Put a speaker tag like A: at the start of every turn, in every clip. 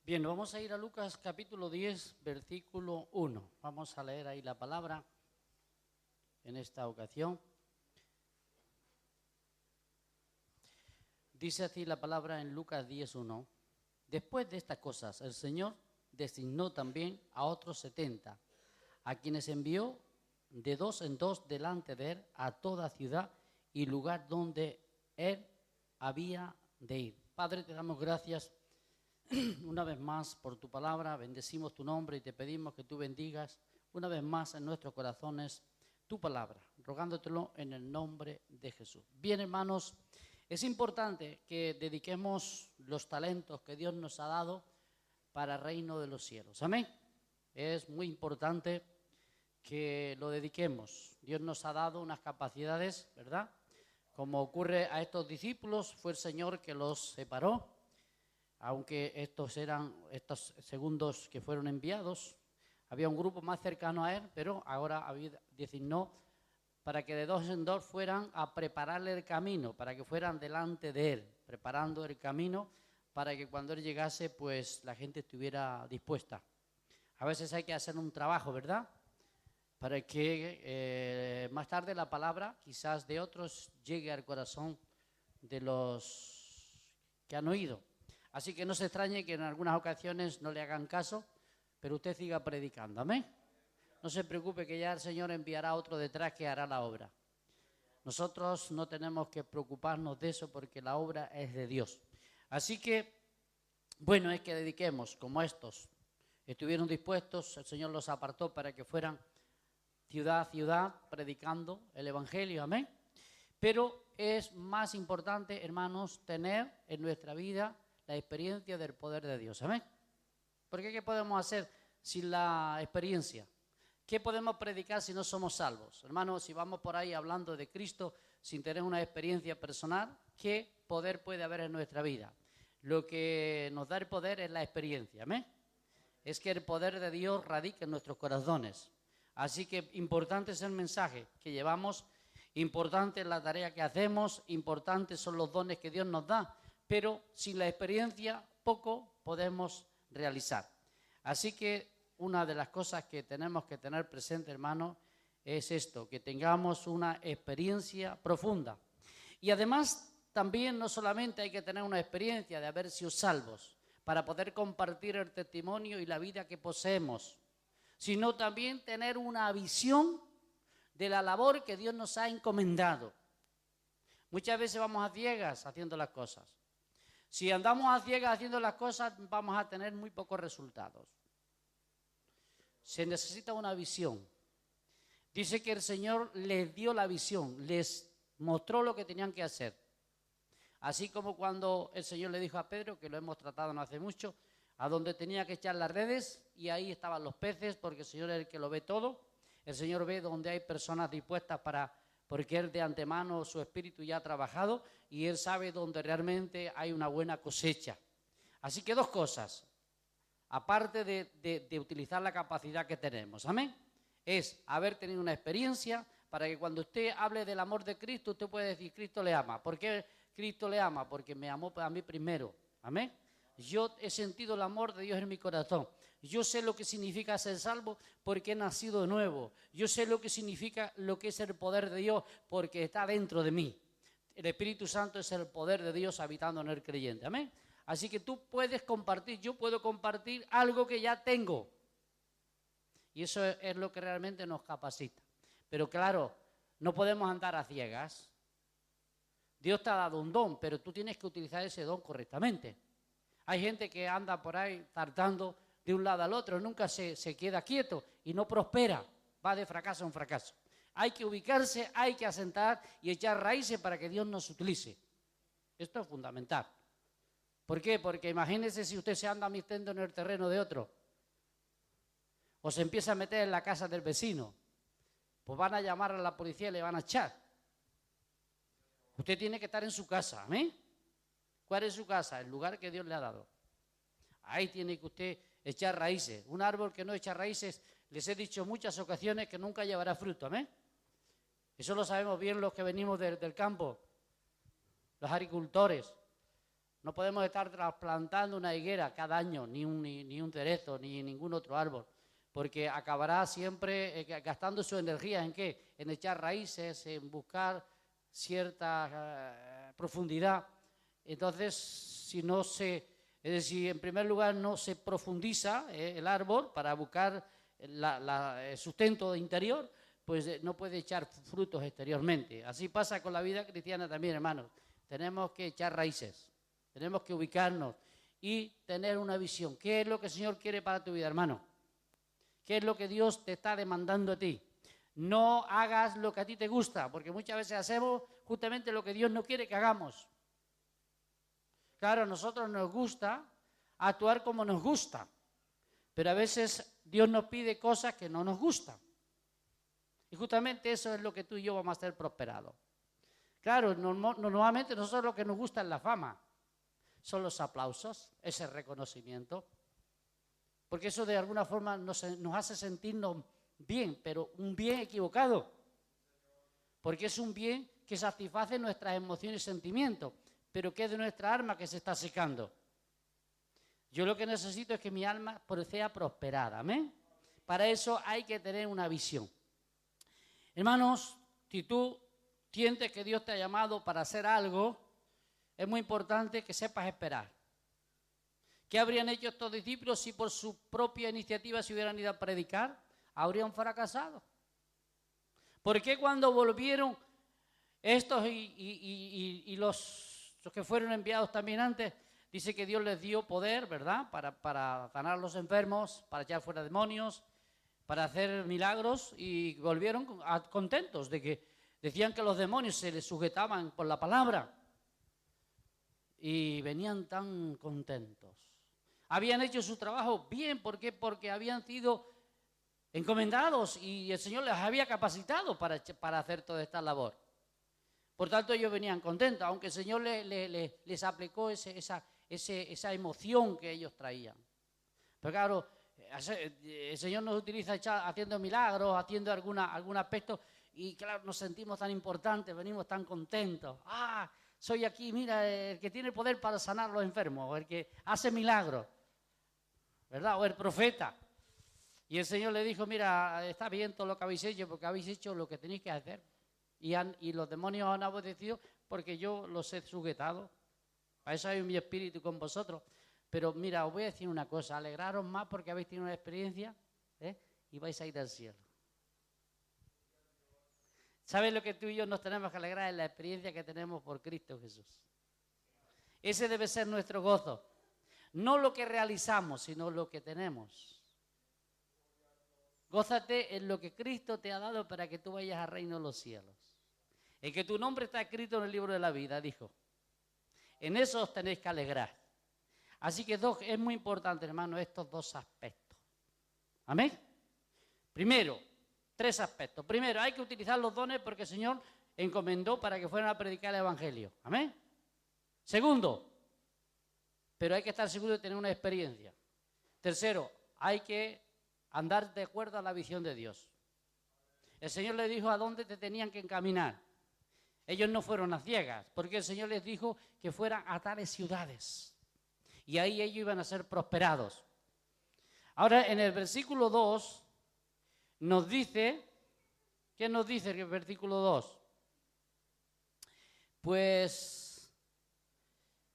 A: Bien, vamos a ir a Lucas capítulo 10, versículo 1. Vamos a leer ahí la palabra en esta ocasión. Dice así la palabra en Lucas 10, 1. Después de estas cosas, el Señor designó también a otros 70, a quienes envió de dos en dos delante de él a toda ciudad y lugar donde él había de ir. Padre, te damos gracias una vez más por tu palabra, bendecimos tu nombre y te pedimos que tú bendigas una vez más en nuestros corazones tu palabra, rogándotelo en el nombre de Jesús. Bien, hermanos, es importante que dediquemos los talentos que Dios nos ha dado para el reino de los cielos. Amén. Es muy importante que lo dediquemos. Dios nos ha dado unas capacidades, ¿verdad? Como ocurre a estos discípulos, fue el Señor que los separó. Aunque estos eran estos segundos que fueron enviados, había un grupo más cercano a él, pero ahora designó para que de dos en dos fueran a prepararle el camino, para que fueran delante de él, preparando el camino para que cuando él llegase, pues la gente estuviera dispuesta. A veces hay que hacer un trabajo, ¿verdad? Para que más tarde la palabra, quizás de otros, llegue al corazón de los que han oído. Así que no se extrañe que en algunas ocasiones no le hagan caso, pero usted siga predicando, amén. No se preocupe que ya el Señor enviará a otro detrás que hará la obra. Nosotros no tenemos que preocuparnos de eso porque la obra es de Dios. Así que, bueno, es que dediquemos, como estos estuvieron dispuestos, el Señor los apartó para que fueran ciudad a ciudad predicando el Evangelio, amén. Pero es más importante, hermanos, tener en nuestra vida la experiencia del poder de Dios, amén. Porque ¿qué podemos hacer sin la experiencia? ¿Qué podemos predicar si no somos salvos? Hermanos, si vamos por ahí hablando de Cristo sin tener una experiencia personal, ¿qué poder puede haber en nuestra vida? Lo que nos da el poder es la experiencia, amén. Es que el poder de Dios radica en nuestros corazones. Así que importante es el mensaje que llevamos, importante es la tarea que hacemos, importantes son los dones que Dios nos da, pero sin la experiencia poco podemos realizar. Así que una de las cosas que tenemos que tener presente, hermano, es esto, que tengamos una experiencia profunda. Y además también no solamente hay que tener una experiencia de haber sido salvos para poder compartir el testimonio y la vida que poseemos, sino también tener una visión de la labor que Dios nos ha encomendado. Muchas veces vamos a ciegas haciendo las cosas. Si andamos a ciegas haciendo las cosas, vamos a tener muy pocos resultados. Se necesita una visión. Dice que el Señor les dio la visión, les mostró lo que tenían que hacer. Así como cuando el Señor le dijo a Pedro, que lo hemos tratado no hace mucho, a donde tenía que echar las redes y ahí estaban los peces, porque el Señor es el que lo ve todo. El Señor ve donde hay personas dispuestas porque Él de antemano su espíritu ya ha trabajado y Él sabe dónde realmente hay una buena cosecha. Así que dos cosas, aparte de utilizar la capacidad que tenemos, amén, es haber tenido una experiencia para que cuando usted hable del amor de Cristo, usted puede decir, Cristo le ama. ¿Por qué Cristo le ama? Porque me amó a mí primero, amén. Yo he sentido el amor de Dios en mi corazón. Yo sé lo que significa ser salvo porque he nacido de nuevo. Yo sé lo que significa lo que es el poder de Dios porque está dentro de mí. El Espíritu Santo es el poder de Dios habitando en el creyente. Amén. Así que tú puedes compartir, yo puedo compartir algo que ya tengo. Y eso es lo que realmente nos capacita. Pero claro, no podemos andar a ciegas. Dios te ha dado un don, pero tú tienes que utilizar ese don correctamente. Hay gente que anda por ahí saltando de un lado al otro, nunca se queda quieto y no prospera, va de fracaso en fracaso. Hay que ubicarse, hay que asentar y echar raíces para que Dios nos utilice. Esto es fundamental. ¿Por qué? Porque imagínese si usted se anda metiendo en el terreno de otro o se empieza a meter en la casa del vecino, pues van a llamar a la policía y le van a echar. Usted tiene que estar en su casa, ¿amén? ¿Cuál es su casa? El lugar que Dios le ha dado. Ahí tiene que usted echar raíces. Un árbol que no echa raíces, les he dicho en muchas ocasiones que nunca llevará fruto, ¿amén? Eso lo sabemos bien los que venimos del campo, los agricultores. No podemos estar trasplantando una higuera cada año, ni un cerezo, ni ningún otro árbol, porque acabará siempre gastando su energía ¿en qué? En echar raíces, en buscar cierta profundidad. Entonces, es decir, en primer lugar no se profundiza el árbol para buscar el sustento interior, pues no puede echar frutos exteriormente. Así pasa con la vida cristiana también, hermanos. Tenemos que echar raíces, tenemos que ubicarnos y tener una visión. ¿Qué es lo que el Señor quiere para tu vida, hermano? ¿Qué es lo que Dios te está demandando a ti? No hagas lo que a ti te gusta, porque muchas veces hacemos justamente lo que Dios no quiere que hagamos. Claro, a nosotros nos gusta actuar como nos gusta, pero a veces Dios nos pide cosas que no nos gustan. Y justamente eso es lo que tú y yo vamos a hacer prosperados. Claro, normalmente nosotros lo que nos gusta es la fama, son los aplausos, ese reconocimiento, porque eso de alguna forma nos hace sentirnos bien, pero un bien equivocado, porque es un bien que satisface nuestras emociones y sentimientos, pero que es de nuestra alma que se está secando. Yo lo que necesito es que mi alma sea prosperada, ¿amén? Para eso hay que tener una visión. Hermanos, si tú sientes que Dios te ha llamado para hacer algo, es muy importante que sepas esperar. ¿Qué habrían hecho estos discípulos si por su propia iniciativa se hubieran ido a predicar? Habrían fracasado. ¿Por qué cuando volvieron estos y los que fueron enviados también antes, dice que Dios les dio poder, ¿verdad? Para sanar a los enfermos, para echar fuera demonios, para hacer milagros, y volvieron contentos de que decían que los demonios se les sujetaban por la palabra y venían tan contentos. Habían hecho su trabajo bien, ¿por qué? Porque habían sido encomendados y el Señor les había capacitado para hacer toda esta labor. Por tanto, ellos venían contentos, aunque el Señor les aplicó esa emoción que ellos traían. Pero claro, el Señor nos utiliza haciendo milagros, haciendo algún aspecto, y claro, nos sentimos tan importantes, venimos tan contentos. Soy aquí, mira, el que tiene poder para sanar a los enfermos, el que hace milagros, ¿verdad? O el profeta. Y el Señor le dijo, mira, está bien todo lo que habéis hecho, porque habéis hecho lo que tenéis que hacer. Y los demonios han obedecido porque yo los he sujetado. A eso hay mi espíritu con vosotros. Pero mira, os voy a decir una cosa, alegraros más porque habéis tenido una experiencia y vais a ir al cielo. ¿Sabes lo que tú y yo nos tenemos que alegrar? Es la experiencia que tenemos por Cristo Jesús. Ese debe ser nuestro gozo. No lo que realizamos, sino lo que tenemos. Gózate en lo que Cristo te ha dado para que tú vayas al reino de los cielos. En que tu nombre está escrito en el libro de la vida, dijo. En eso os tenéis que alegrar. Así que es muy importante, hermano, estos dos aspectos. ¿Amén? Primero, 3 aspectos. Primero, hay que utilizar los dones porque el Señor encomendó para que fueran a predicar el Evangelio. ¿Amén? Segundo, pero hay que estar seguro de tener una experiencia. Tercero, hay que andar de acuerdo a la visión de Dios. El Señor les dijo a dónde te tenían que encaminar. Ellos no fueron a ciegas, porque el Señor les dijo que fueran a tales ciudades. Y ahí ellos iban a ser prosperados. Ahora, en el versículo 2, nos dice, ¿qué nos dice el versículo 2? Pues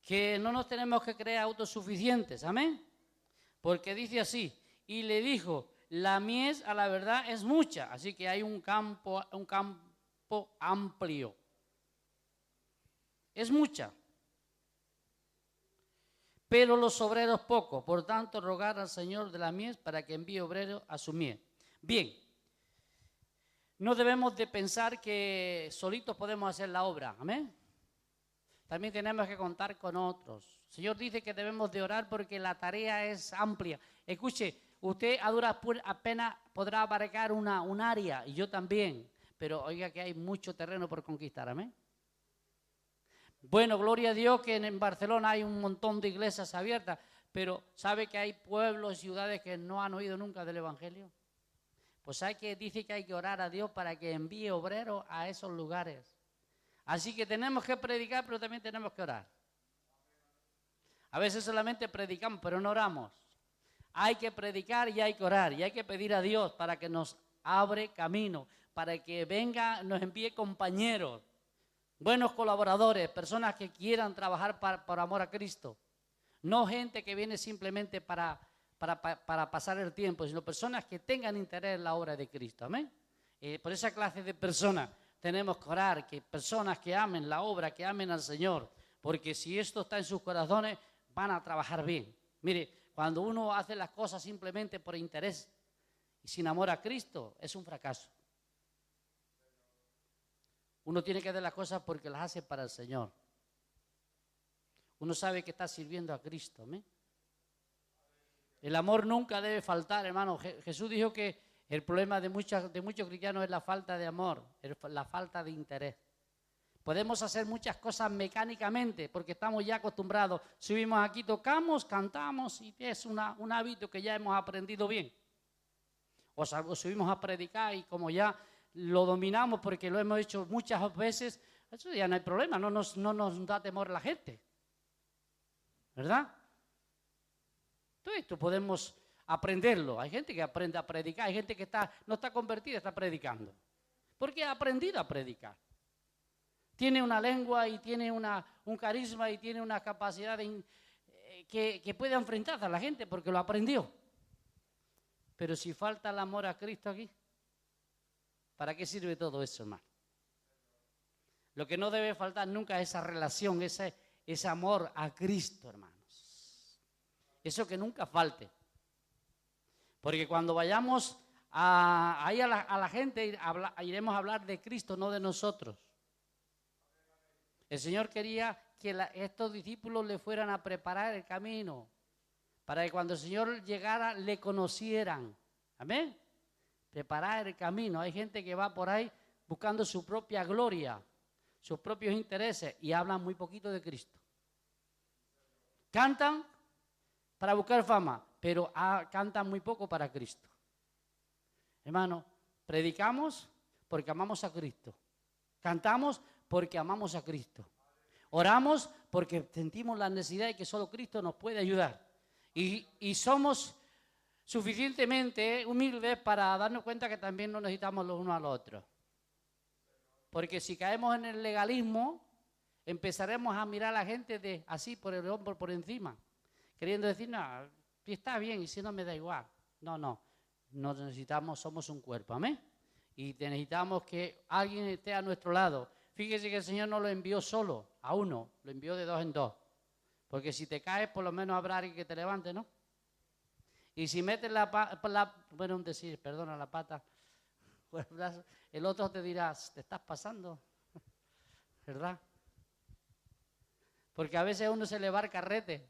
A: que no nos tenemos que creer autosuficientes, ¿amén? Porque dice así, y le dijo, la mies a la verdad es mucha, así que hay un campo amplio. Es mucha. Pero los obreros pocos, por tanto rogar al Señor de la mies para que envíe obreros a su mies. Bien, no debemos de pensar que solitos podemos hacer la obra, amén. También tenemos que contar con otros. El Señor dice que debemos de orar porque la tarea es amplia. Escuche, usted a duras apenas podrá abarcar un área, y yo también, pero oiga que hay mucho terreno por conquistar, amén. Bueno, gloria a Dios que en Barcelona hay un montón de iglesias abiertas, pero ¿sabe que hay pueblos y ciudades que no han oído nunca del Evangelio? Pues dice que hay que orar a Dios para que envíe obreros a esos lugares. Así que tenemos que predicar, pero también tenemos que orar. A veces solamente predicamos, pero no oramos. Hay que predicar y hay que orar y hay que pedir a Dios para que nos abre camino, para que venga, nos envíe compañeros, buenos colaboradores, personas que quieran trabajar por amor a Cristo. No gente que viene simplemente para pasar el tiempo, sino personas que tengan interés en la obra de Cristo. Amén. Por esa clase de personas tenemos que orar, que personas que amen la obra, que amen al Señor, porque si esto está en sus corazones, van a trabajar bien. Mire, cuando uno hace las cosas simplemente por interés y sin amor a Cristo, es un fracaso. Uno tiene que hacer las cosas porque las hace para el Señor. Uno sabe que está sirviendo a Cristo. ¿eh? El amor nunca debe faltar, hermano. Jesús dijo que el problema de muchos cristianos es la falta de amor, la falta de interés. Podemos hacer muchas cosas mecánicamente porque estamos ya acostumbrados. Subimos aquí, tocamos, cantamos y es un hábito que ya hemos aprendido bien. O subimos a predicar y como ya lo dominamos porque lo hemos hecho muchas veces, eso ya no hay problema, no nos da temor la gente. ¿Verdad? Todo esto podemos aprenderlo. Hay gente que aprende a predicar, hay gente que no está convertida, está predicando. Porque ha aprendido a predicar. Tiene una lengua y tiene un carisma y tiene una capacidad que puede enfrentarse a la gente porque lo aprendió. Pero si falta el amor a Cristo aquí, ¿para qué sirve todo eso, hermano? Lo que no debe faltar nunca es esa relación, ese amor a Cristo, hermanos. Eso que nunca falte. Porque cuando vayamos ahí a la gente, iremos a hablar de Cristo, no de nosotros. El Señor quería que estos discípulos le fueran a preparar el camino, para que cuando el Señor llegara le conocieran. Amén. Preparar el camino. Hay gente que va por ahí buscando su propia gloria, sus propios intereses y hablan muy poquito de Cristo. Cantan para buscar fama, pero cantan muy poco para Cristo. Hermano, predicamos porque amamos a Cristo. Cantamos porque amamos a Cristo. Oramos porque sentimos la necesidad de que solo Cristo nos puede ayudar. Y somos suficientemente humildes para darnos cuenta que también nos necesitamos los unos a los otros. Porque si caemos en el legalismo, empezaremos a mirar a la gente así por el hombro, por encima, queriendo decir, no, si está bien y si no me da igual. No, nos necesitamos, somos un cuerpo, amén. Y necesitamos que alguien esté a nuestro lado. Fíjese que el Señor no lo envió solo, a uno, lo envió de dos en dos. Porque si te caes, por lo menos habrá alguien que te levante, ¿no? Y si metes la pata, el otro te dirá, te estás pasando, ¿verdad? Porque a veces a uno se le va el carrete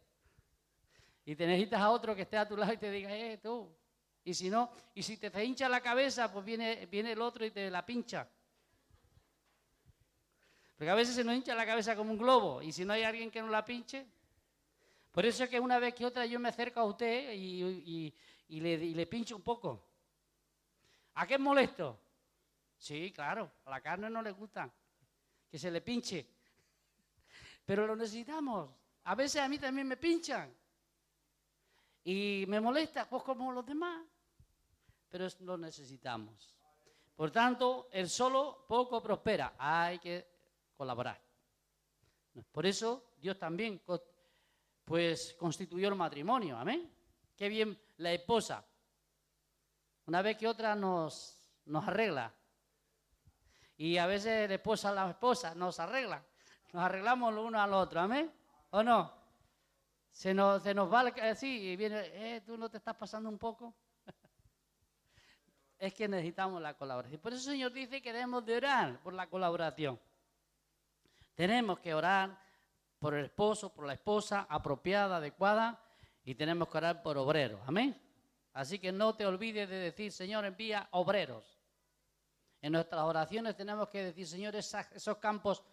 A: y te necesitas a otro que esté a tu lado y te diga, tú. Y si no, y si te hincha la cabeza, pues viene el otro y te la pincha. Porque a veces se nos hincha la cabeza como un globo y si no hay alguien que nos la pinche. Por eso es que una vez que otra yo me acerco a usted y le pincho un poco. ¿A qué es molesto? Sí, claro, a la carne no le gusta que se le pinche. Pero lo necesitamos. A veces a mí también me pinchan. Y me molesta, pues como los demás. Pero lo necesitamos. Por tanto, el solo poco prospera. Hay que colaborar. Por eso Dios también constituyó el matrimonio. Amén. Qué bien la esposa. Una vez que otra nos arregla. Y a veces la esposa nos arregla. Nos arreglamos lo uno al otro. Amén. ¿O no? Se nos va así y viene, ¿tú no te estás pasando un poco? Es que necesitamos la colaboración. Por eso el Señor dice que debemos de orar por la colaboración. Tenemos que orar por el esposo, por la esposa, apropiada, adecuada, y tenemos que orar por obreros. Amén. Así que no te olvides de decir, Señor, envía obreros. En nuestras oraciones tenemos que decir, Señor, esos campos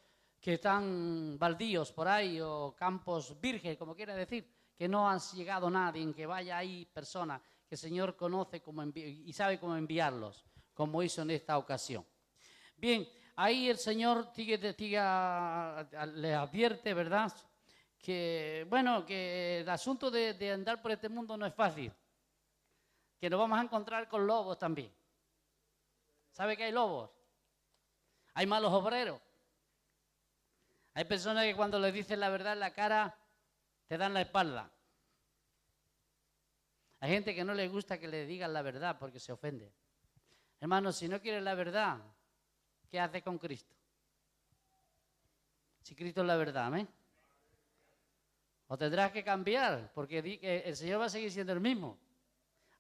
A: que están baldíos por ahí, o campos vírgenes, como quiera decir, que no han llegado nadie, en que vaya ahí personas que el Señor conoce y sabe cómo enviarlos, como hizo en esta ocasión. Bien, ahí el Señor le advierte, ¿verdad?, bueno, que el asunto de andar por este mundo no es fácil, que nos vamos a encontrar con lobos también. ¿Sabe que hay lobos? Hay malos obreros. Hay personas que cuando les dices la verdad en la cara, te dan la espalda. Hay gente que no le gusta que le digan la verdad porque se ofende. Hermano, si no quieres la verdad, ¿qué haces con Cristo? Si Cristo es la verdad, ¿amén? O tendrás que cambiar, porque el Señor va a seguir siendo el mismo.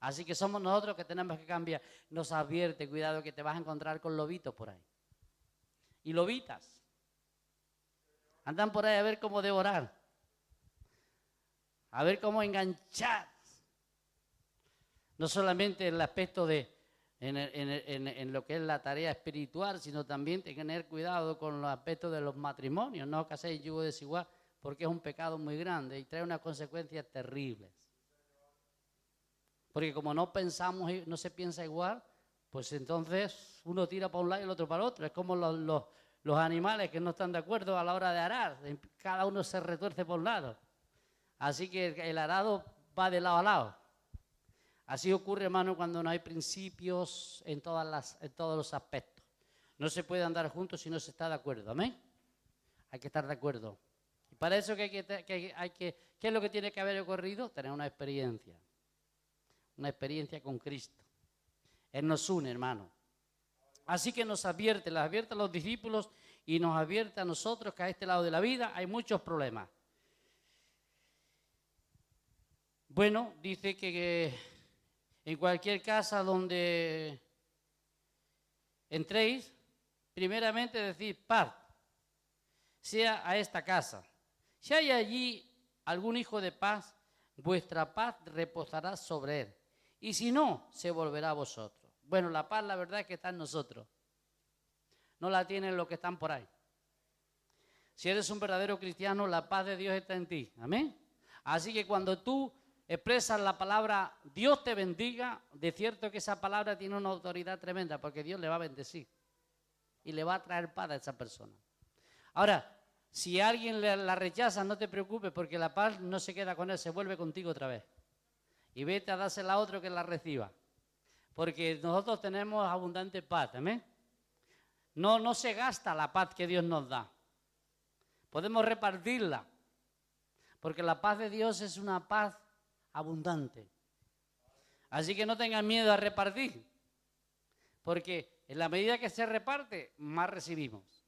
A: Así que somos nosotros que tenemos que cambiar. Nos advierte, cuidado, que te vas a encontrar con lobitos por ahí. Y lobitas. Andan por ahí a ver cómo devorar. A ver cómo enganchar. No solamente en el aspecto en lo que es la tarea espiritual, sino también tener cuidado con los aspectos de los matrimonios. No que hacéis yugo desigual, porque es un pecado muy grande y trae unas consecuencias terribles. Porque como no pensamos, no se piensa igual, pues entonces uno tira para un lado y el otro para el otro. Es como los animales que no están de acuerdo a la hora de arar. Cada uno se retuerce por un lado. Así que el arado va de lado a lado. Así ocurre, hermano, cuando no hay principios en todos los aspectos. No se puede andar juntos si no se está de acuerdo. ¿Amén? Hay que estar de acuerdo. Y para eso ¿qué es lo que tiene que haber ocurrido? Tener una experiencia. Una experiencia con Cristo. Él nos une, hermano. Así que nos advierte a los discípulos y nos advierte a nosotros que a este lado de la vida hay muchos problemas. Bueno, dice que en cualquier casa donde entréis, primeramente decid paz, sea a esta casa. Si hay allí algún hijo de paz, vuestra paz reposará sobre él. Y si no, se volverá a vosotros. Bueno, la paz, la verdad es que está en nosotros. No la tienen los que están por ahí. Si eres un verdadero cristiano, la paz de Dios está en ti. Amén. Así que cuando tú expresas la palabra Dios te bendiga, de cierto que esa palabra tiene una autoridad tremenda, porque Dios le va a bendecir y le va a traer paz a esa persona. Ahora, si alguien la rechaza, no te preocupes, porque la paz no se queda con él, se vuelve contigo otra vez. Y vete a dársela a otro que la reciba. Porque nosotros tenemos abundante paz, ¿amén? No se gasta la paz que Dios nos da. Podemos repartirla. Porque la paz de Dios es una paz abundante. Así que no tengan miedo a repartir. Porque en la medida que se reparte, más recibimos.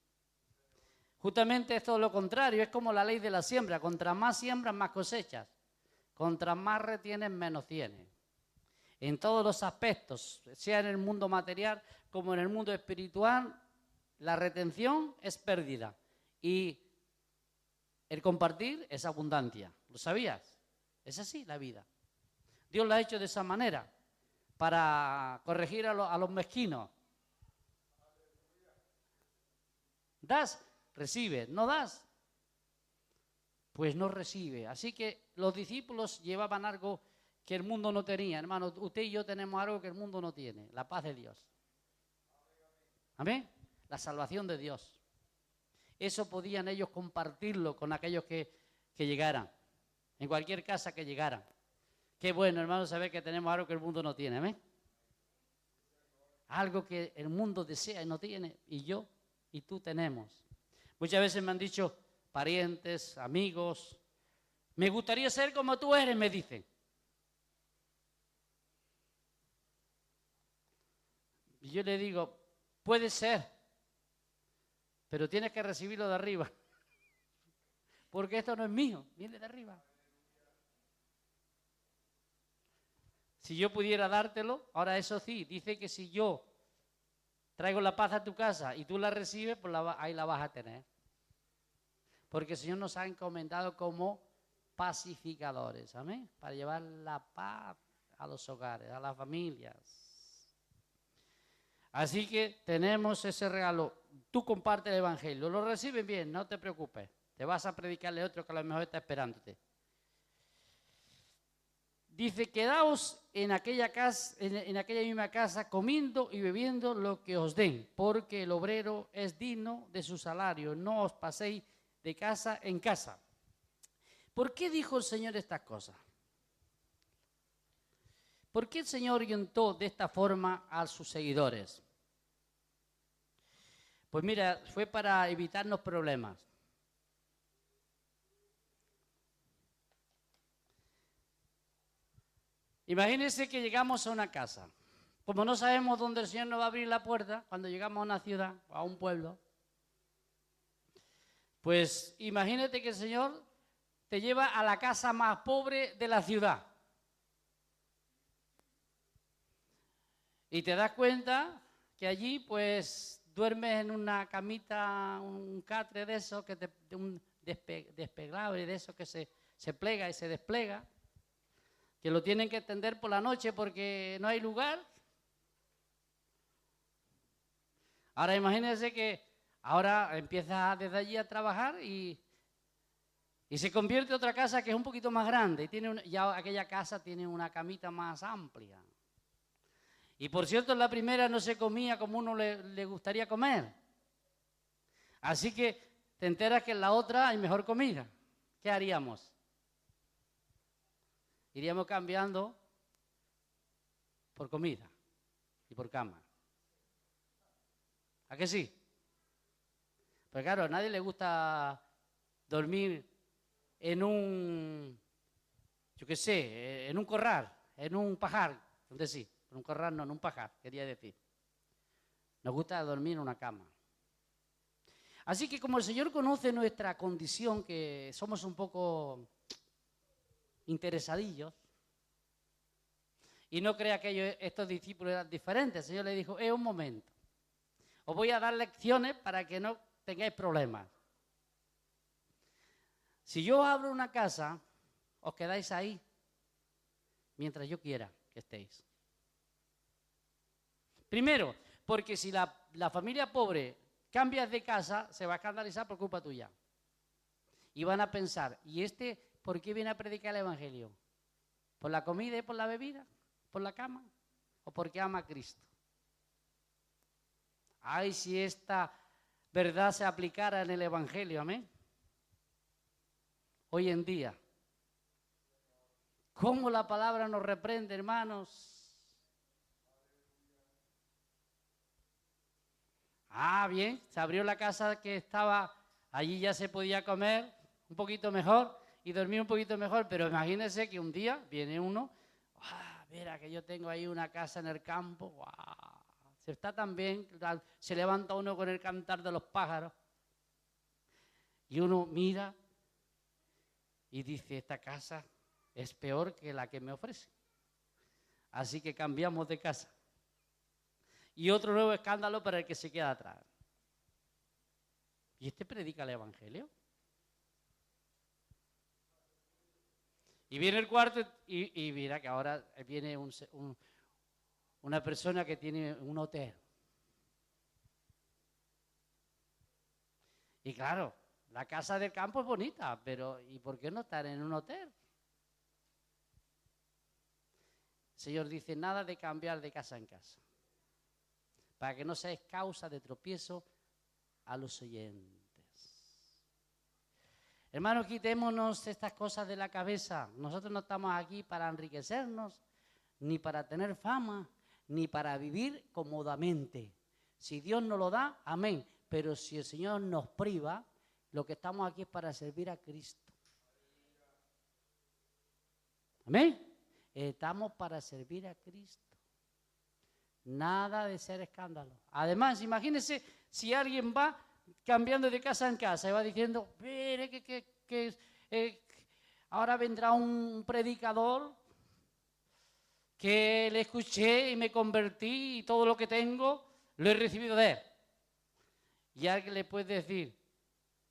A: Justamente es todo lo contrario, es como la ley de la siembra. Contra más siembras, más cosechas. Contra más retienes, menos tienes. En todos los aspectos, sea en el mundo material como en el mundo espiritual, la retención es pérdida. Y el compartir es abundancia. ¿Lo sabías? Es así la vida. Dios la ha hecho de esa manera para corregir a los mezquinos. Das, recibe. No das, pues no recibe. Así que los discípulos llevaban algo que el mundo no tenía. Hermano, usted y yo tenemos algo que el mundo no tiene. La paz de Dios. ¿Amén? La salvación de Dios. Eso podían ellos compartirlo con aquellos que llegaran. En cualquier casa que llegaran. Qué bueno, hermano, saber que tenemos algo que el mundo no tiene. ¿Amén? Algo que el mundo desea y no tiene. Y yo y tú tenemos. Muchas veces me han dicho parientes, amigos, me gustaría ser como tú eres, me dicen. Y yo le digo, puede ser, pero tienes que recibirlo de arriba. Porque esto no es mío, viene de arriba. Si yo pudiera dártelo, ahora eso sí, dice que si yo traigo la paz a tu casa y tú la recibes, pues ahí la vas a tener. Porque el Señor nos ha encomendado como pacificadores, ¿amén? Para llevar la paz a los hogares, a las familias. Así que tenemos ese regalo. Tú comparte el evangelio, lo reciben bien, no te preocupes. Te vas a predicarle a otro que a lo mejor está esperándote. Dice, quedaos en aquella misma casa comiendo y bebiendo lo que os den, porque el obrero es digno de su salario. No os paséis de casa en casa. ¿Por qué dijo el Señor estas cosas? ¿Por qué el Señor orientó de esta forma a sus seguidores? Pues mira, fue para evitarnos problemas. Imagínense que llegamos a una casa. Como no sabemos dónde el Señor nos va a abrir la puerta, cuando llegamos a una ciudad, a un pueblo, pues imagínate que el Señor te lleva a la casa más pobre de la ciudad. Y te das cuenta que allí pues duermes en una camita, un catre de eso, un desplegable de eso que se plega y se despliega, que lo tienen que tender por la noche porque no hay lugar. Ahora imagínense que ahora empiezas desde allí a trabajar y se convierte en otra casa que es un poquito más grande. Y ya aquella casa tiene una camita más amplia. Y por cierto, en la primera no se comía como uno le gustaría comer. Así que te enteras que en la otra hay mejor comida. ¿Qué haríamos? Iríamos cambiando por comida y por cama. ¿A qué sí? Pues claro, a nadie le gusta dormir en un, yo qué sé, en un corral, en un pajar, donde sí, en un corral no, en un pajar, quería decir. Nos gusta dormir en una cama. Así que como el Señor conoce nuestra condición, que somos un poco interesadillos, y no crea que estos discípulos eran diferentes, el Señor le dijo, un momento, os voy a dar lecciones para que no tengáis problemas. Si yo abro una casa, os quedáis ahí mientras yo quiera que estéis. Primero, porque si la familia pobre cambia de casa, se va a escandalizar por culpa tuya. Y van a pensar, ¿y por qué viene a predicar el Evangelio? ¿Por la comida y por la bebida? ¿Por la cama? ¿O porque ama a Cristo? Ay, si esta verdad se aplicara en el Evangelio, amén. Hoy en día, ¿cómo la palabra nos reprende, hermanos? Bien, se abrió la casa que estaba, allí ya se podía comer un poquito mejor y dormir un poquito mejor, pero imagínense que un día viene uno, mira que yo tengo ahí una casa en el campo, se está tan bien, se levanta uno con el cantar de los pájaros y uno mira y dice, esta casa es peor que la que me ofrece. Así que cambiamos de casa. Y otro nuevo escándalo para el que se queda atrás. ¿Y predica el Evangelio? Y viene el cuarto y mira que ahora viene una persona que tiene un hotel. Y claro, la casa del campo es bonita, pero ¿y por qué no estar en un hotel? El Señor dice, nada de cambiar de casa en casa, para que no seáis causa de tropiezo a los oyentes. Hermanos, quitémonos estas cosas de la cabeza. Nosotros no estamos aquí para enriquecernos, ni para tener fama, ni para vivir cómodamente. Si Dios nos lo da, amén. Pero si el Señor nos priva, lo que estamos aquí es para servir a Cristo. Amén. Estamos para servir a Cristo. Nada de ser escándalo. Además, imagínense si alguien va cambiando de casa en casa y va diciendo, mire que ahora vendrá un predicador que le escuché y me convertí y todo lo que tengo lo he recibido de él. Y alguien le puede decir,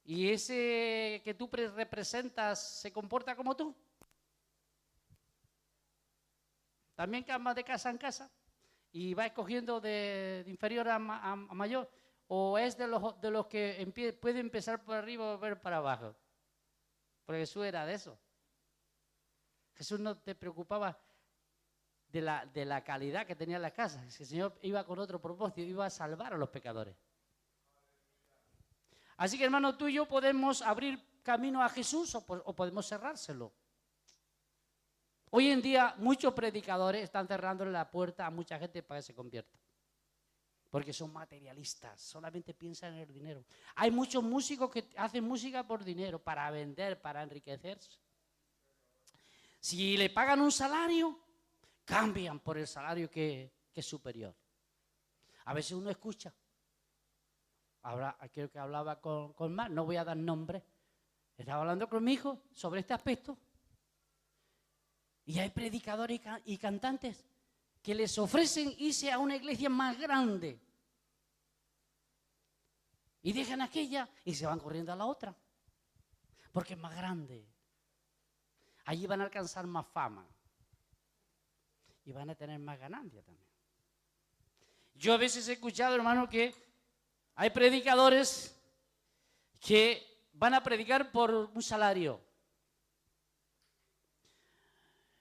A: ¿y ese que tú representas se comporta como tú? ¿También cambia de casa en casa? ¿Y va escogiendo de inferior a mayor? ¿O es de los que puede empezar por arriba o ver para abajo? Porque Jesús era de eso. Jesús no te preocupaba de la calidad que tenía las casas. El Señor iba con otro propósito, iba a salvar a los pecadores. Así que, hermano, tú y yo podemos abrir camino a Jesús o podemos cerrárselo. Hoy en día muchos predicadores están cerrándole la puerta a mucha gente para que se convierta. Porque son materialistas, solamente piensan en el dinero. Hay muchos músicos que hacen música por dinero, para vender, para enriquecerse. Si le pagan un salario, cambian por el salario que es superior. A veces uno escucha. Creo que hablaba con Mar, no voy a dar nombre. Estaba hablando con mi hijo sobre este aspecto. Y hay predicadores y cantantes que les ofrecen irse a una iglesia más grande. Y dejan aquella y se van corriendo a la otra. Porque es más grande. Allí van a alcanzar más fama. Y van a tener más ganancia también. Yo a veces he escuchado, hermano, que hay predicadores que van a predicar por un salario.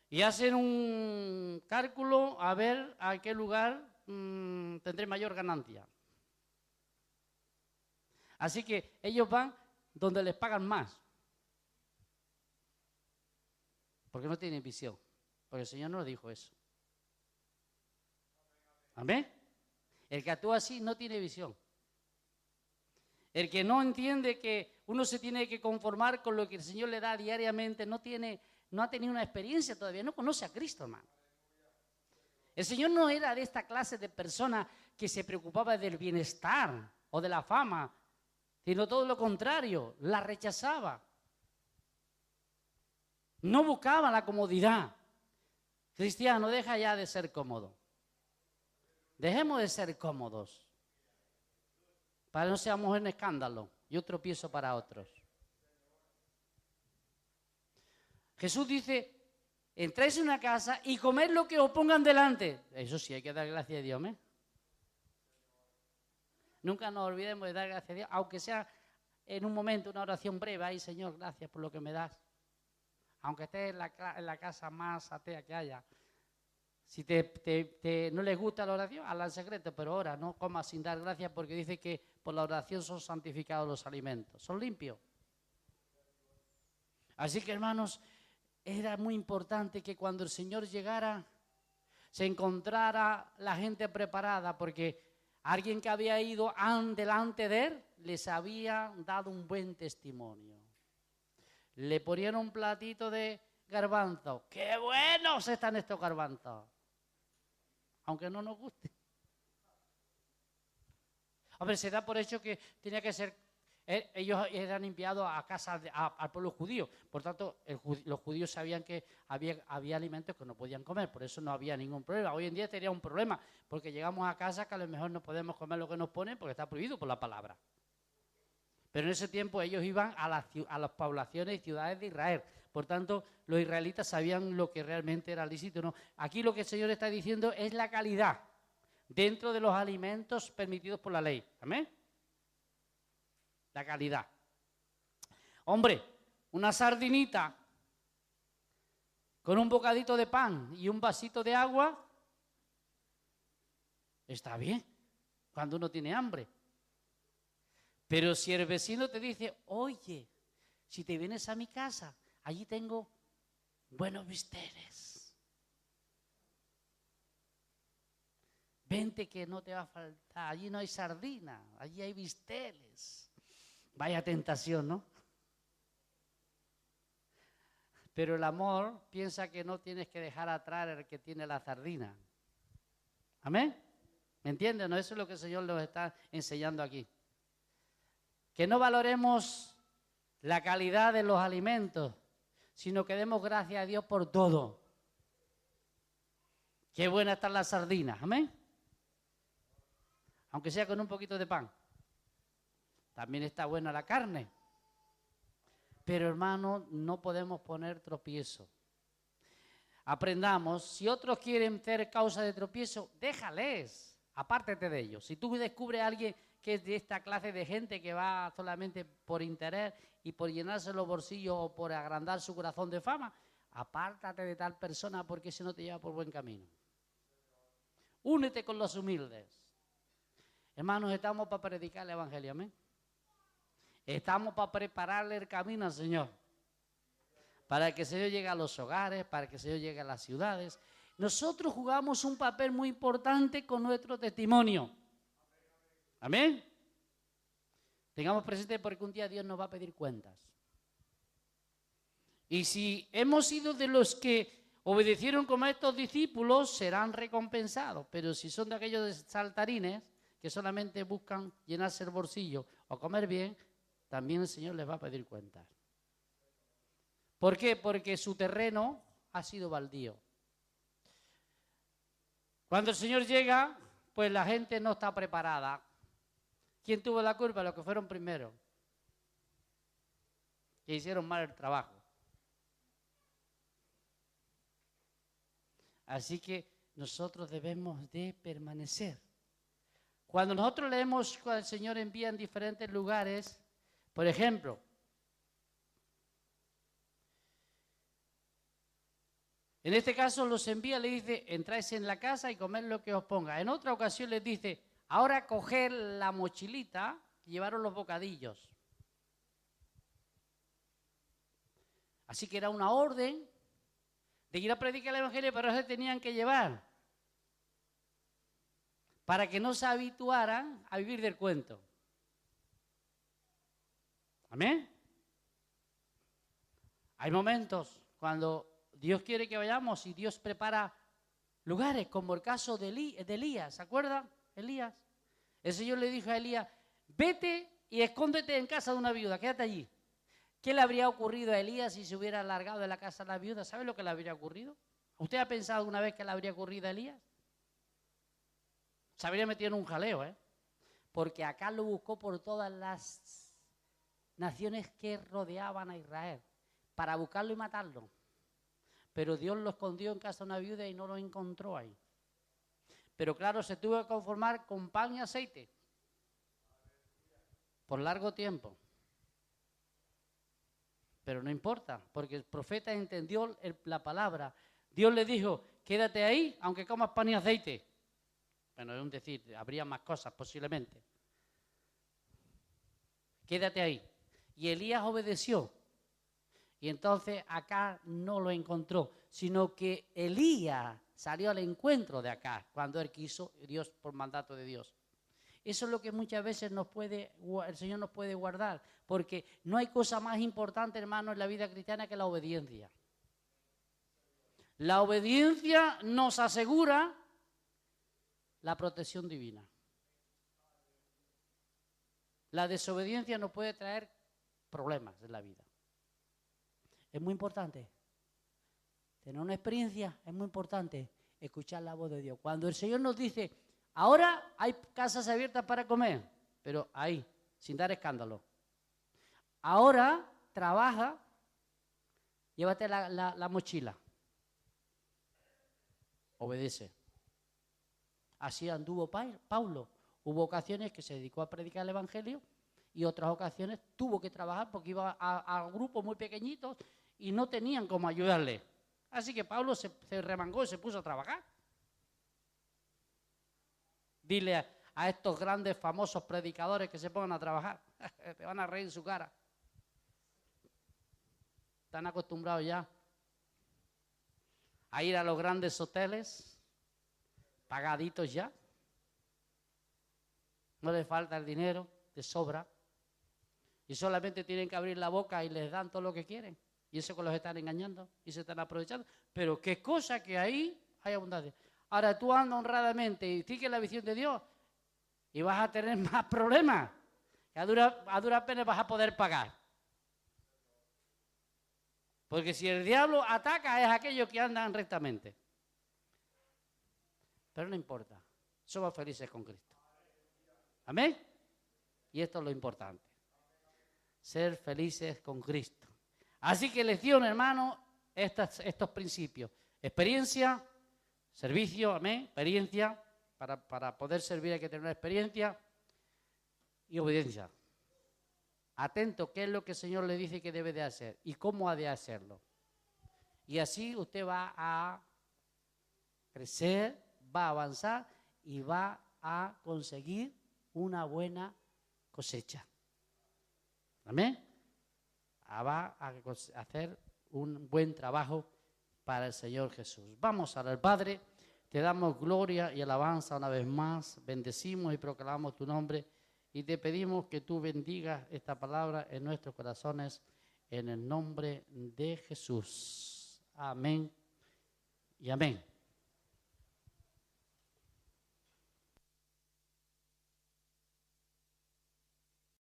A: Y hacen un cálculo a ver a qué lugar tendré mayor ganancia. Así que ellos van donde les pagan más. Porque no tienen visión. Porque el Señor no dijo eso. ¿Amén? El que actúa así no tiene visión. El que no entiende que uno se tiene que conformar con lo que el Señor le da diariamente, no ha tenido una experiencia todavía, no conoce a Cristo, hermano. El Señor no era de esta clase de persona que se preocupaba del bienestar o de la fama, sino todo lo contrario, la rechazaba. No buscaba la comodidad. Cristiano, deja ya de ser cómodo. Dejemos de ser cómodos. Para que no seamos un escándalo y un tropiezo para otros. Jesús dice, entráis en una casa y comed lo que os pongan delante. Eso sí, hay que dar gracias a Dios, ¿eh? Nunca nos olvidemos de dar gracias a Dios, aunque sea en un momento, una oración breve. Ay, Señor, gracias por lo que me das. Aunque estés en la casa más atea que haya. Si no les gusta la oración, hazla en secreto, pero ora, no comas sin dar gracias, porque dice que por la oración son santificados los alimentos, son limpios. Así que, hermanos, era muy importante que cuando el Señor llegara, se encontrara la gente preparada, porque alguien que había ido delante de él les había dado un buen testimonio. Le ponían un platito de garbanzos. ¡Qué buenos están estos garbanzos! Aunque no nos guste. Hombre, se da por hecho que tenía que ser. Ellos eran enviados a casa al pueblo judío. Por tanto, los judíos sabían que había alimentos que no podían comer. Por eso no había ningún problema. Hoy en día sería un problema, porque llegamos a casa que a lo mejor no podemos comer lo que nos ponen porque está prohibido por la palabra. Pero en ese tiempo ellos iban a las poblaciones y ciudades de Israel. Por tanto, los israelitas sabían lo que realmente era lícito o no. Aquí lo que el Señor está diciendo es la calidad dentro de los alimentos permitidos por la ley. ¿Amén? La calidad. Hombre, una sardinita con un bocadito de pan y un vasito de agua está bien cuando uno tiene hambre. Pero si el vecino te dice, oye, si te vienes a mi casa, allí tengo buenos bisteres. Vente que no te va a faltar, allí no hay sardina, allí hay bisteres. Vaya tentación, ¿no? Pero el amor piensa que no tienes que dejar atrás al que tiene la sardina. ¿Amén? ¿Me entienden? No, eso es lo que el Señor nos está enseñando aquí. Que no valoremos la calidad de los alimentos, sino que demos gracias a Dios por todo. Qué buena están las sardinas, amén. Aunque sea con un poquito de pan. También está buena la carne. Pero, hermano, no podemos poner tropiezo. Aprendamos, si otros quieren ser causa de tropiezo, déjales, apártate de ellos. Si tú descubres a alguien que es de esta clase de gente que va solamente por interés y por llenarse los bolsillos o por agrandar su corazón de fama, apártate de tal persona porque ese no te lleva por buen camino. Únete con los humildes. Hermanos, estamos para predicar el evangelio, amén. Estamos para prepararle el camino al Señor. Para que el Señor llegue a los hogares, para que el Señor llegue a las ciudades. Nosotros jugamos un papel muy importante con nuestro testimonio. Amén. Tengamos presente porque un día Dios nos va a pedir cuentas. Y si hemos sido de los que obedecieron como estos discípulos, serán recompensados. Pero si son de aquellos saltarines que solamente buscan llenarse el bolsillo o comer bien, también el Señor les va a pedir cuentas. ¿Por qué? Porque su terreno ha sido baldío. Cuando el Señor llega, pues la gente no está preparada. ¿Quién tuvo la culpa? Los que fueron primero, que hicieron mal el trabajo. Así que nosotros debemos de permanecer. Cuando nosotros leemos cuando el Señor envía en diferentes lugares, por ejemplo, en este caso los envía, le dice, entráis en la casa y comed lo que os ponga. En otra ocasión les dice, ahora coger la mochilita y llevaros los bocadillos. Así que era una orden de ir a predicar el Evangelio, pero se tenían que llevar para que no se habituaran a vivir del cuento. Amén. Hay momentos cuando Dios quiere que vayamos y Dios prepara lugares, como el caso de Elías, ¿se acuerdan? Elías. El Señor le dijo a Elías, vete y escóndete en casa de una viuda, quédate allí. ¿Qué le habría ocurrido a Elías si se hubiera largado de la casa de la viuda? ¿Sabe lo que le habría ocurrido? ¿Usted ha pensado alguna vez que le habría ocurrido a Elías? Se habría metido en un jaleo, porque acá lo buscó por todas las naciones que rodeaban a Israel, para buscarlo y matarlo. Pero Dios lo escondió en casa de una viuda y no lo encontró ahí. Pero claro, se tuvo que conformar con pan y aceite por largo tiempo. Pero no importa, porque el profeta entendió la palabra. Dios le dijo, quédate ahí, aunque comas pan y aceite. Bueno, es un decir, habría más cosas posiblemente. Quédate ahí. Y Elías obedeció. Y entonces acá no lo encontró, sino que Elías salió al encuentro de acá, cuando él quiso, Dios por mandato de Dios. Eso es lo que muchas veces el Señor nos puede guardar, porque no hay cosa más importante, hermano, en la vida cristiana que la obediencia. La obediencia nos asegura la protección divina. La desobediencia nos puede traer problemas en la vida. Es muy importante. Tener una experiencia es muy importante. Escuchar la voz de Dios. Cuando el Señor nos dice, ahora hay casas abiertas para comer, pero ahí, sin dar escándalo. Ahora trabaja, llévate la mochila. Obedece. Así anduvo Pablo. Hubo ocasiones que se dedicó a predicar el Evangelio y otras ocasiones tuvo que trabajar porque iba a grupos muy pequeñitos y no tenían cómo ayudarle. Así que Pablo se remangó y se puso a trabajar. Dile a estos grandes famosos predicadores que se pongan a trabajar. Te van a reír en su cara. Están acostumbrados ya a ir a los grandes hoteles, pagaditos ya. No les falta el dinero, de sobra. Y solamente tienen que abrir la boca y les dan todo lo que quieren. Y eso que los están engañando y se están aprovechando. Pero qué cosa que ahí hay abundancia. Ahora tú andas honradamente y sigues la visión de Dios y vas a tener más problemas. Que a duras penas vas a poder pagar. Porque si el diablo ataca es aquellos que andan rectamente. Pero no importa. Somos felices con Cristo. Amén. Y esto es lo importante. Ser felices con Cristo. Así que lección, hermano, estos principios. Experiencia, servicio, amén, experiencia. Para poder servir hay que tener una experiencia. Y obediencia. Atento, qué es lo que el Señor le dice que debe de hacer y cómo ha de hacerlo. Y así usted va a crecer, va a avanzar y va a conseguir una buena cosecha. Amén. Va a hacer un buen trabajo para el Señor Jesús. Vamos al Padre, te damos gloria y alabanza una vez más, bendecimos y proclamamos tu nombre y te pedimos que tú bendigas esta palabra en nuestros corazones en el nombre de Jesús. Amén y amén.